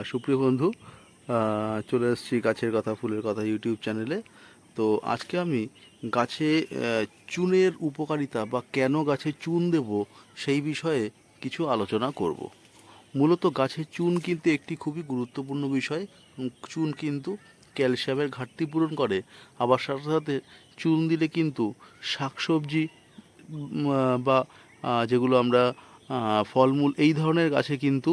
সুপ্রিয় বন্ধু, চলে এসেছি গাছের কথা ফুলের কথা ইউটিউব চ্যানেলে। তো আজকে আমি গাছে চুনের উপকারিতা বা কেন গাছে চুন দেব সেই বিষয়ে কিছু আলোচনা করব। মূলত গাছে চুন কিন্তু একটি খুবই গুরুত্বপূর্ণ বিষয়। চুন কিন্তু ক্যালসিয়ামের ঘাটতি পূরণ করে, আবার সাথে সাথে চুন দিলে কিন্তু শাকসবজি বা যেগুলো আমরা ফলমূল এই ধরনের গাছে কিন্তু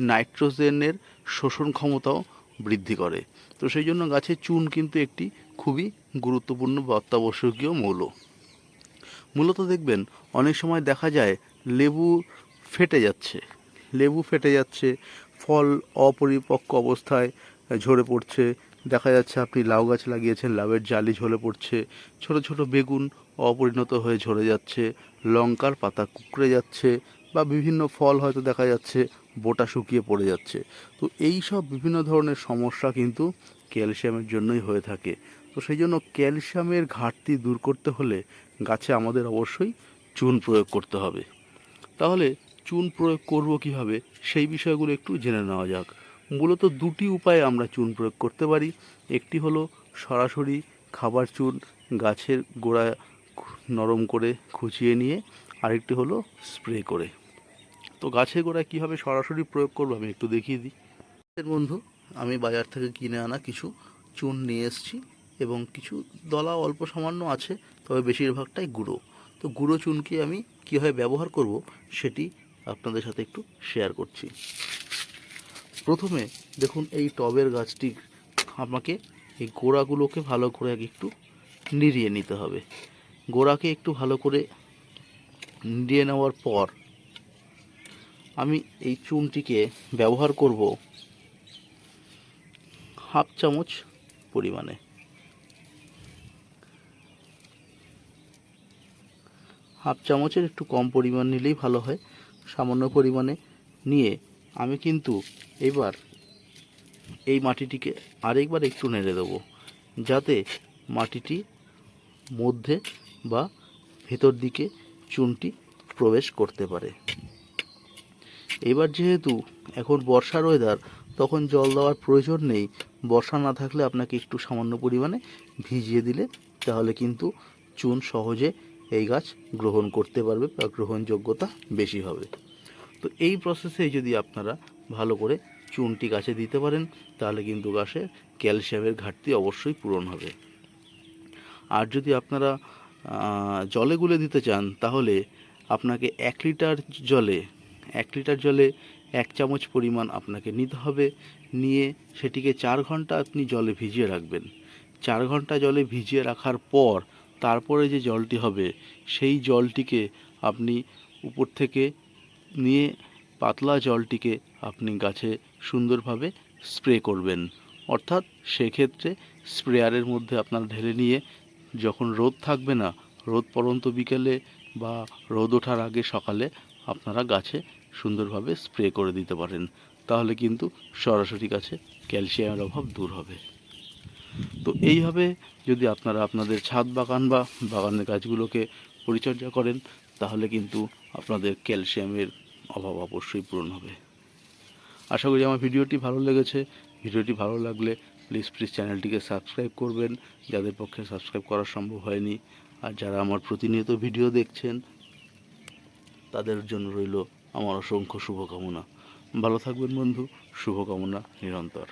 নাইট্রোজেনের শোষণ ক্ষমতাও বৃদ্ধি করে। তো সেই জন্য গাছে চুন কিন্তু একটি খুবই গুরুত্বপূর্ণ বা অত্যাবশ্যকীয় মৌল। মূলত দেখবেন অনেক সময় দেখা যায় লেবু ফেটে যাচ্ছে, ফল অপরিপক্ক অবস্থায় ঝরে পড়ছে। দেখা যাচ্ছে আপনি লাউ গাছ লাগিয়েছেন, লাউয়ের জালি ঝরে পড়ছে, ছোট ছোট বেগুন অপরিণত হয়ে ঝরে যাচ্ছে, লঙ্কার পাতা কুঁকড়ে যাচ্ছে, বা বিভিন্ন ফল হয়তো দেখা যাচ্ছে বোটা শুকিয়ে পড়ে যাচ্ছে। তো এই সব বিভিন্ন ধরনের সমস্যা কিন্তু ক্যালসিয়ামের জন্যই হয়ে থাকে। তো সেই জন্য ক্যালসিয়ামের ঘাটতি দূর করতে হলে গাছে আমাদের অবশ্যই চুন প্রয়োগ করতে হবে। তাহলে চুন প্রয়োগ করব কিভাবে সেই বিষয়গুলো একটু জেনে নেওয়া যাক। মূলত দুটি উপায়ে আমরা চুন প্রয়োগ করতে পারি। একটি হলো সরাসরি খাবার চুন গাছের গোড়ায় নরম করে খুঁচিয়ে নিয়ে, আরেকটি হলো স্প্রে করে। তো গাছের গোড়ায় কীভাবে সরাসরি প্রয়োগ করবো আমি একটু দেখিয়ে দিই। বন্ধু, আমি বাজার থেকে কিনে আনা কিছু চুন নিয়ে এসেছি এবং কিছু দলা অল্প সামান্য আছে, তবে বেশিরভাগটাই গুঁড়ো। তো গুঁড়ো চুনকে আমি কীভাবে ব্যবহার করব সেটি আপনাদের সাথে একটু শেয়ার করছি। প্রথমে দেখুন, এই টবের গাছটি আমাকে এই গোড়াগুলোকে ভালো করে একটু নিড়িয়ে নিতে হবে। গোড়াকে একটু ভালো করে নিড়িয়ে নেওয়ার পর আমি এই চুনটিকে ব্যবহার করব হাফ চামচ পরিমাণে। হাফ চামচের একটু কম পরিমাণ নিলেই ভালো হয়। সামান্য পরিমাণে নিয়ে আমি কিন্তু এবার এই মাটিটিকে আরেকবার একটু নেড়ে দেবো, যাতে মাটিটি মধ্যে বা ভেতর দিকে চুনটি প্রবেশ করতে পারে। এবার যেহেতু এখন বর্ষার ওয়েদার, তখন জল দেওয়ার প্রয়োজন নেই। বর্ষা না থাকলে আপনাকে একটু সামান্য পরিমাণে ভিজিয়ে দিলে তাহলে কিন্তু চুন সহজে এই গাছ গ্রহণ করতে পারবে বা গ্রহণযোগ্যতা বেশি হবে। তো এই প্রসেসে যদি আপনারা ভালো করে চুনটি গাছে দিতে পারেন, তাহলে কিন্তু গাছে ক্যালসিয়ামের ঘাটতি অবশ্যই পূরণ হবে। আর যদি আপনারা জলে গুলে দিতে চান, তাহলে আপনাকে 1 লিটার জলে 1 চামচ পরিমাণ আপনাকে নিতে হবে। নিয়ে সেটিকে 4 ঘন্টা আপনি জলে ভিজিয়ে রাখবেন। 4 ঘন্টা জলে ভিজিয়ে রাখার পর তারপরে যে জলটি হবে, সেই জলটিকে আপনি উপর থেকে নিয়ে পাতলা জলটিকে আপনি গাছে সুন্দরভাবে স্প্রে করবেন। অর্থাৎ সেক্ষেত্রে স্প্রেয়ারের মধ্যে আপনারা ঢেলে নিয়ে, যখন রোদ থাকবে না, রোদ পড়ন্ত বিকেলে বা রোদ ওঠার আগে সকালে আপনারা গাছে সুন্দরভাবে স্প্রে করে দিতে পারেন। তাহলে কিন্তু সরাসরি গাছে ক্যালসিয়ামের অভাব দূর হবে। তো এইভাবে যদি আপনারা আপনাদের ছাদ বাগান বা বাগানের গাছগুলোকে পরিচর্যা করেন, তাহলে কিন্তু আপনাদের ক্যালসিয়ামের অভাব অবশ্যই পূরণ হবে। আশা করি আমার ভিডিওটি ভালো লেগেছে। ভিডিওটি ভালো লাগলে প্লিজ চ্যানেলটিকে সাবস্ক্রাইব করবেন, যাদের পক্ষে সাবস্ক্রাইব করা সম্ভব হয়নি। আর যারা আমার প্রতিনিয়ত ভিডিও দেখছেন, তাদের জন্য রইল আমার অসংখ্য শুভকামনা। ভালো থাকবেন বন্ধু, শুভকামনা নিরন্তর।